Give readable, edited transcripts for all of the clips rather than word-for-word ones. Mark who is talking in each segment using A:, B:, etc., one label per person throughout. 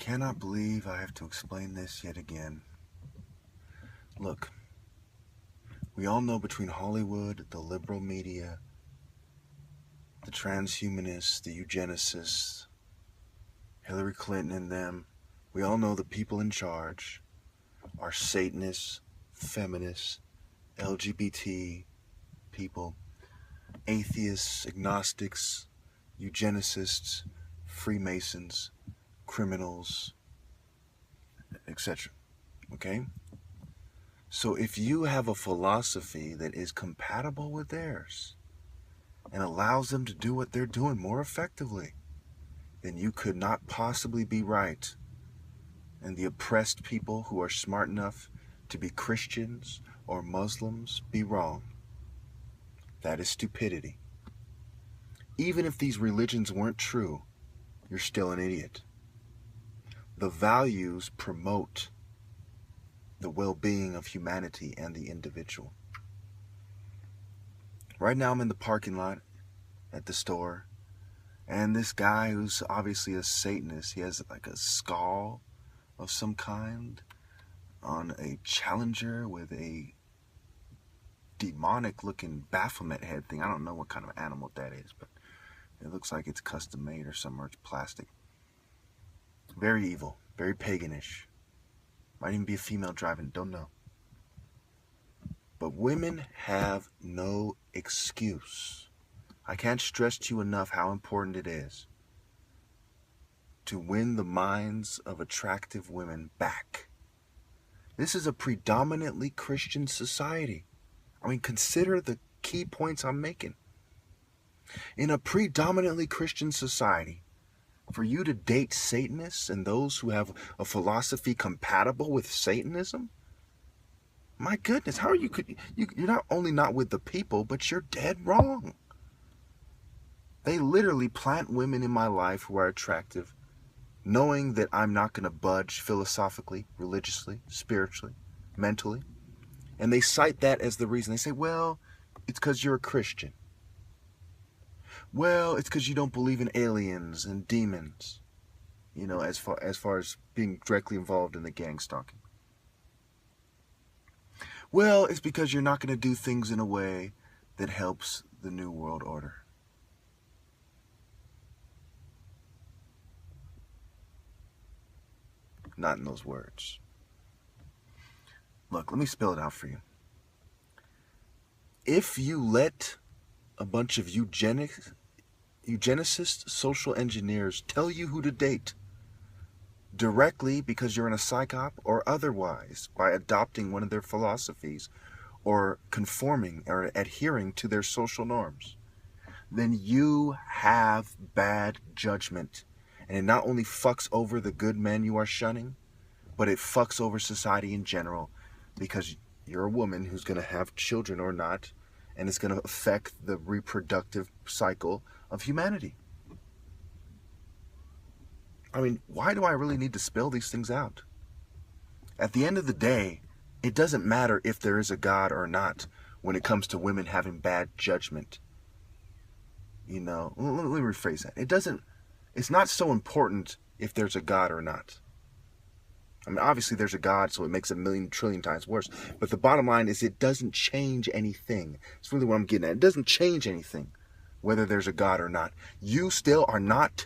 A: cannot believe I have to explain this yet again. Look, we all know between Hollywood, the liberal media, the transhumanists, the eugenicists, Hillary Clinton and them, we all know the people in charge are Satanists, feminists, LGBT people, atheists, agnostics, eugenicists, Freemasons, criminals, etc. Okay? So if you have a philosophy that is compatible with theirs and allows them to do what they're doing more effectively, then you could not possibly be right. And the oppressed people who are smart enough to be Christians or Muslims be wrong. That is stupidity. Even if these religions weren't true, you're still an idiot. The values promote the well-being of humanity and the individual. Right now I'm in the parking lot at the store, and this guy who's obviously a Satanist, he has like a skull of some kind on a Challenger with a demonic looking Baphomet head thing. I don't know what kind of animal that is, but it looks like it's custom made or something, or it's plastic. Very evil, very paganish. Might even be a female driving, don't know. But women have no excuse. I can't stress to you enough how important it is to win the minds of attractive women back. This is a predominantly Christian society. I mean, consider the key points I'm making. In a predominantly Christian society, for you to date Satanists and those who have a philosophy compatible with Satanism, my goodness, how are you're not only not with the people, but you're dead wrong. They literally plant women in my life who are attractive, knowing that I'm not going to budge philosophically, religiously, spiritually, mentally. And they cite that as the reason. They say, well, it's because you're a Christian. Well, it's because you don't believe in aliens and demons, you know, as far as being directly involved in the gang stalking. Well, it's because you're not going to do things in a way that helps the New World Order. Not in those words. Look, let me spell it out for you. If you let a bunch of eugenicists, social engineers tell you who to date, directly because you're in a psyop or otherwise by adopting one of their philosophies or conforming or adhering to their social norms, then you have bad judgment. And it not only fucks over the good men you are shunning, but it fucks over society in general, because you're a woman who's going to have children or not, and it's going to affect the reproductive cycle of humanity. I mean, why do I really need to spell these things out? At the end of the day, it doesn't matter if there is a God or not when it comes to women having bad judgment. You know, let me rephrase that. It's not so important if there's a God or not. I mean, obviously there's a God, so it makes it a million trillion times worse. But the bottom line is it doesn't change anything. It's really what I'm getting at. It doesn't change anything, whether there's a God or not. You still are not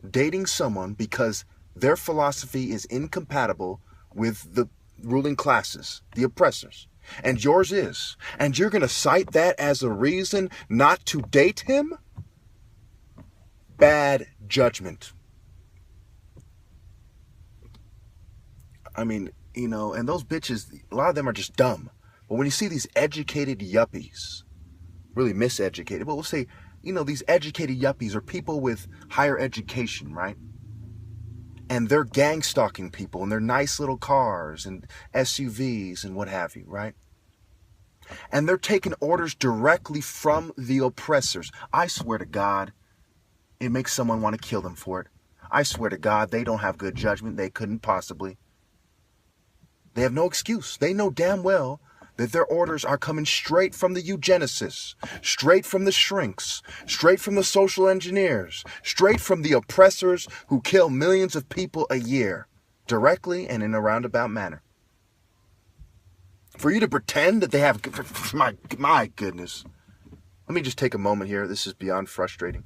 A: dating someone because their philosophy is incompatible with the ruling classes, the oppressors. And yours is. And you're going to cite that as a reason not to date him? Bad judgment. I mean, you know, and those bitches, a lot of them are just dumb. But when you see these educated yuppies, really miseducated, but we'll say, you know, these educated yuppies are people with higher education, right? And they're gang stalking people in their nice little cars and SUVs and what have you, right? And they're taking orders directly from the oppressors. I swear to God, it makes someone want to kill them for it. I swear to God, they don't have good judgment. They couldn't possibly. They have no excuse. They know damn well that their orders are coming straight from the eugenicists, straight from the shrinks, straight from the social engineers, straight from the oppressors who kill millions of people a year, directly and in a roundabout manner. For you to pretend that they have, my goodness. Let me just take a moment here. This is beyond frustrating.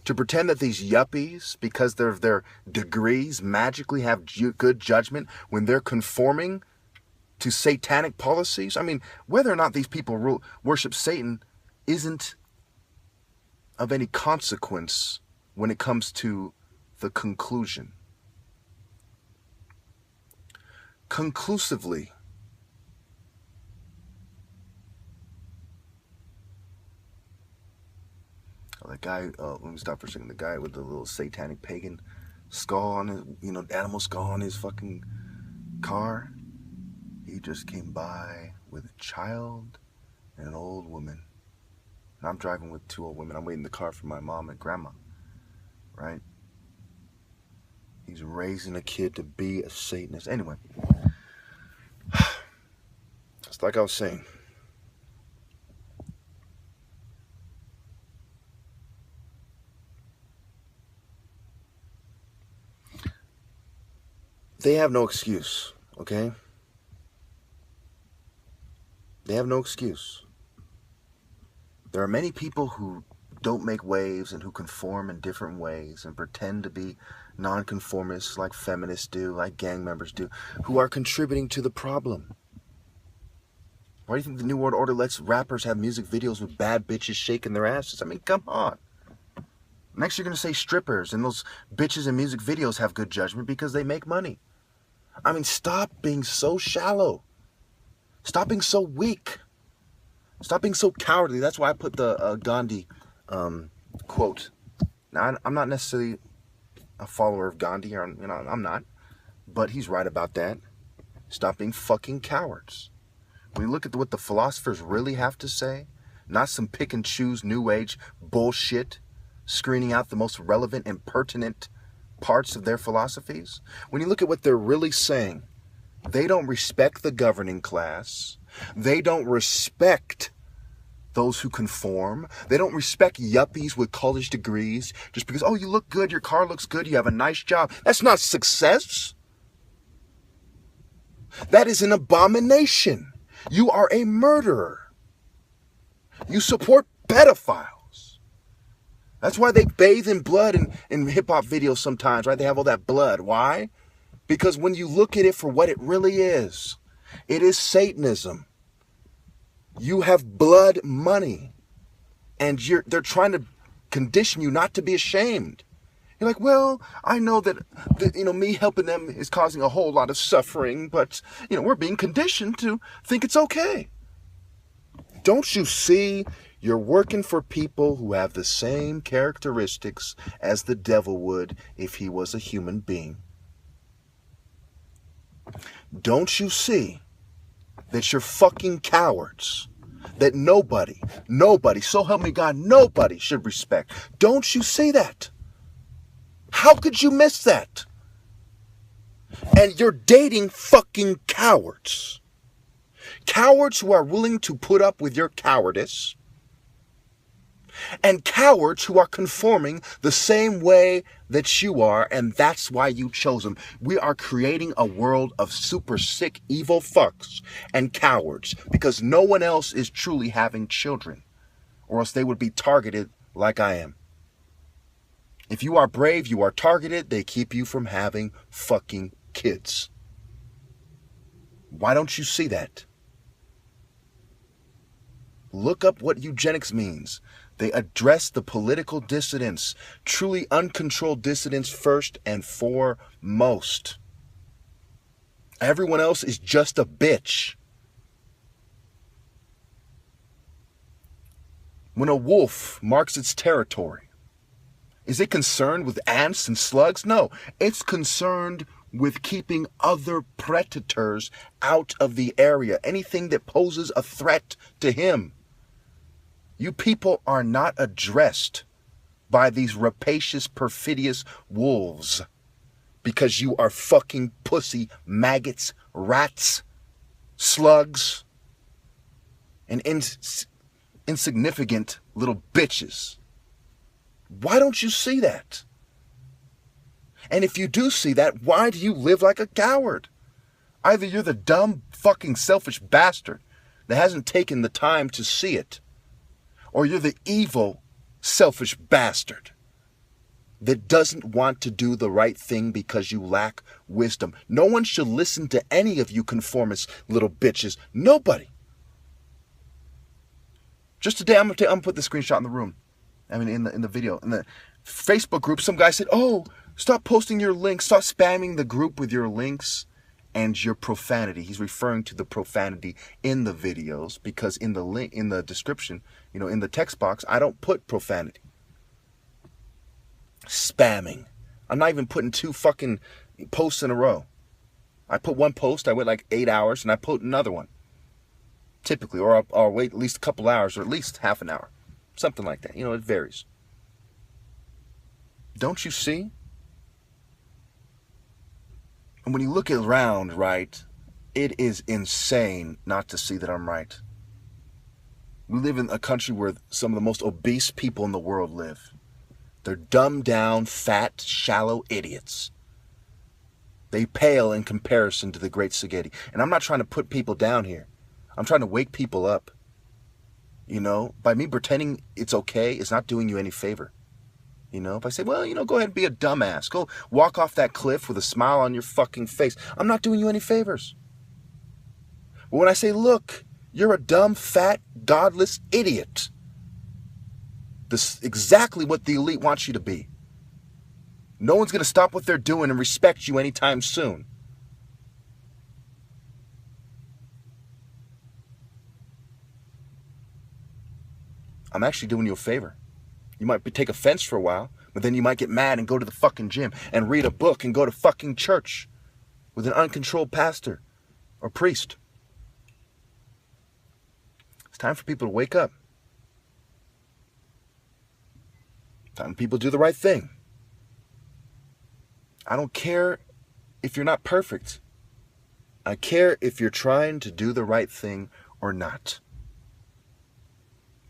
A: To pretend that these yuppies, because of their degrees, magically have good judgment when they're conforming to satanic policies. I mean, whether or not these people worship Satan isn't of any consequence when it comes to the conclusion. Conclusively, the guy, let me stop for a second. The guy with the little satanic pagan skull on his, animal skull on his fucking car. He just came by with a child and an old woman. And I'm driving with two old women. I'm waiting in the car for my mom and grandma. Right? He's raising a kid to be a Satanist. Anyway. It's like I was saying. They have no excuse, okay? They have no excuse. There are many people who don't make waves and who conform in different ways and pretend to be nonconformists like feminists do, like gang members do, who are contributing to the problem. Why do you think the New World Order lets rappers have music videos with bad bitches shaking their asses? I mean, come on. Next you're going to say strippers and those bitches in music videos have good judgment because they make money. I mean, stop being so shallow. Stop being so weak. Stop being so cowardly. That's why I put the Gandhi quote. Now, I'm not necessarily a follower of Gandhi, or I'm not, but he's right about that. Stop being fucking cowards. When you look at what the philosophers really have to say, not some pick and choose new age bullshit, screening out the most relevant and pertinent parts of their philosophies. When you look at what they're really saying, they don't respect the governing class. They don't respect those who conform. They don't respect yuppies with college degrees just because, oh, you look good, your car looks good, you have a nice job. That's not success. That is an abomination. You are a murderer. You support pedophiles. That's why they bathe in blood in hip-hop videos sometimes, right? They have all that blood. Why? Because when you look at it for what it really is, it is Satanism. You have blood money, and they're trying to condition you not to be ashamed. You're like, well, I know that me helping them is causing a whole lot of suffering, but we're being conditioned to think it's okay. Don't you see? You're working for people who have the same characteristics as the devil would if he was a human being. Don't you see that you're fucking cowards? That nobody, so help me God, nobody should respect. Don't you see that? How could you miss that? And you're dating fucking cowards. Cowards who are willing to put up with your cowardice. And cowards who are conforming the same way that you are, and that's why you chose them. We are creating a world of super sick, evil fucks and cowards because no one else is truly having children, or else they would be targeted like I am. If you are brave, you are targeted. They keep you from having fucking kids. Why don't you see that? Look up what eugenics means. They address the political dissidents, truly uncontrolled dissidents first and foremost. Everyone else is just a bitch. When a wolf marks its territory, is it concerned with ants and slugs? No, it's concerned with keeping other predators out of the area, anything that poses a threat to him. You people are not addressed by these rapacious, perfidious wolves because you are fucking pussy maggots, rats, slugs, and insignificant little bitches. Why don't you see that? And if you do see that, why do you live like a coward? Either you're the dumb, fucking selfish bastard that hasn't taken the time to see it, or you're the evil, selfish bastard that doesn't want to do the right thing because you lack wisdom. No one should listen to any of you conformist little bitches. Nobody. Just today, I'm gonna put the screenshot in the room. I mean, in the video, in the Facebook group, some guy said, "Oh, stop posting your links. Stop spamming the group with your links and your profanity." He's referring to the profanity in the videos because in the link, in the description, in the text box, I don't put profanity. Spamming. I'm not even putting 2 fucking posts in a row. I put one post, I wait like 8 hours, and I put another one. Typically, or I'll wait at least a couple hours, or at least half an hour. Something like that. It varies. Don't you see? And when you look around, right, it is insane not to see that I'm right. We live in a country where some of the most obese people in the world live. They're dumbed down, fat, shallow idiots. They pale in comparison to the great spaghetti. And I'm not trying to put people down here. I'm trying to wake people up. By me pretending it's okay, it's not doing you any favor. If I say, well, go ahead and be a dumbass. Go walk off that cliff with a smile on your fucking face. I'm not doing you any favors. But when I say, look, you're a dumb, fat, godless idiot. This is exactly what the elite wants you to be. No one's going to stop what they're doing and respect you anytime soon. I'm actually doing you a favor. You might take offense for a while, but then you might get mad and go to the fucking gym and read a book and go to fucking church with an uncontrolled pastor or priest. It's time for people to wake up. Time people do the right thing. I don't care if you're not perfect. I care if you're trying to do the right thing or not.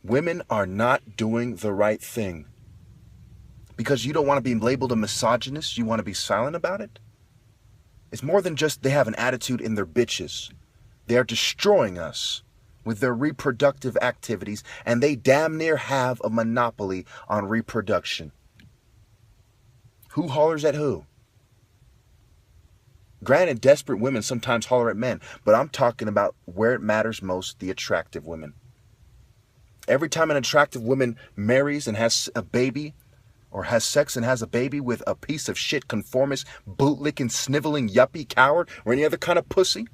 A: Women are not doing the right thing. Because you don't want to be labeled a misogynist, you want to be silent about it? It's more than just they have an attitude in their bitches. They are destroying us with their reproductive activities, and they damn near have a monopoly on reproduction. Who hollers at who? Granted, desperate women sometimes holler at men, but I'm talking about where it matters most, the attractive women. Every time an attractive woman marries and has a baby, or has sex and has a baby with a piece of shit, conformist, bootlicking, sniveling, yuppie, coward, or any other kind of pussy,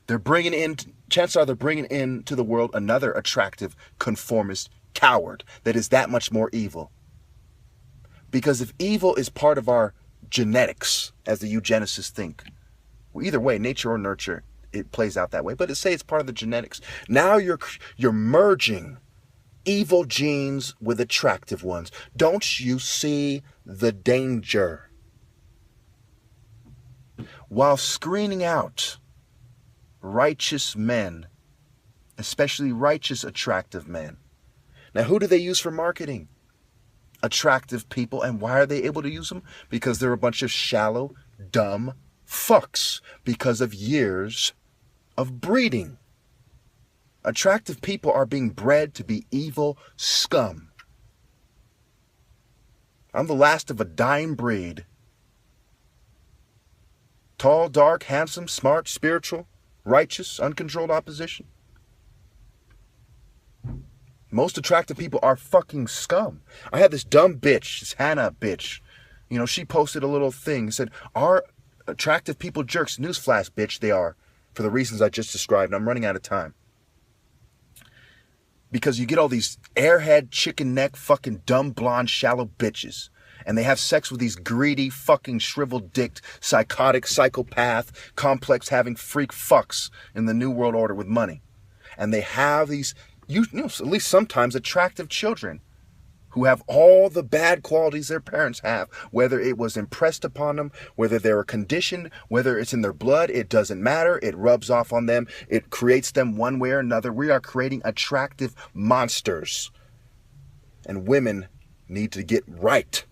A: chances are they're bringing into the world another attractive, conformist, coward that is that much more evil. Because if evil is part of our genetics, as the eugenicists think, well, either way, nature or nurture, it plays out that way. But say it's part of the genetics. Now you're merging evil genes with attractive ones. Don't you see the danger? While screening out righteous men, especially righteous attractive men. Now, who do they use for marketing? Attractive people. And why are they able to use them? Because they're a bunch of shallow, dumb fucks because of years of breeding. Attractive people are being bred to be evil scum. I'm the last of a dying breed. Tall, dark, handsome, smart, spiritual, righteous, uncontrolled opposition. Most attractive people are fucking scum. I had this dumb bitch, this Hannah bitch. She posted a little thing, said, "Are attractive people jerks?" Newsflash, bitch, they are. For the reasons I just described. I'm running out of time. Because you get all these airhead, chicken neck, fucking dumb, blonde, shallow bitches. And they have sex with these greedy, fucking shriveled-dicked, psychotic, psychopath, complex-having freak fucks in the New World Order with money. And they have these, at least sometimes, attractive children. who have all the bad qualities their parents have, whether it was impressed upon them, whether they were conditioned, whether it's in their blood, it doesn't matter. It rubs off on them. It creates them one way or another. We are creating attractive monsters. And women need to get right.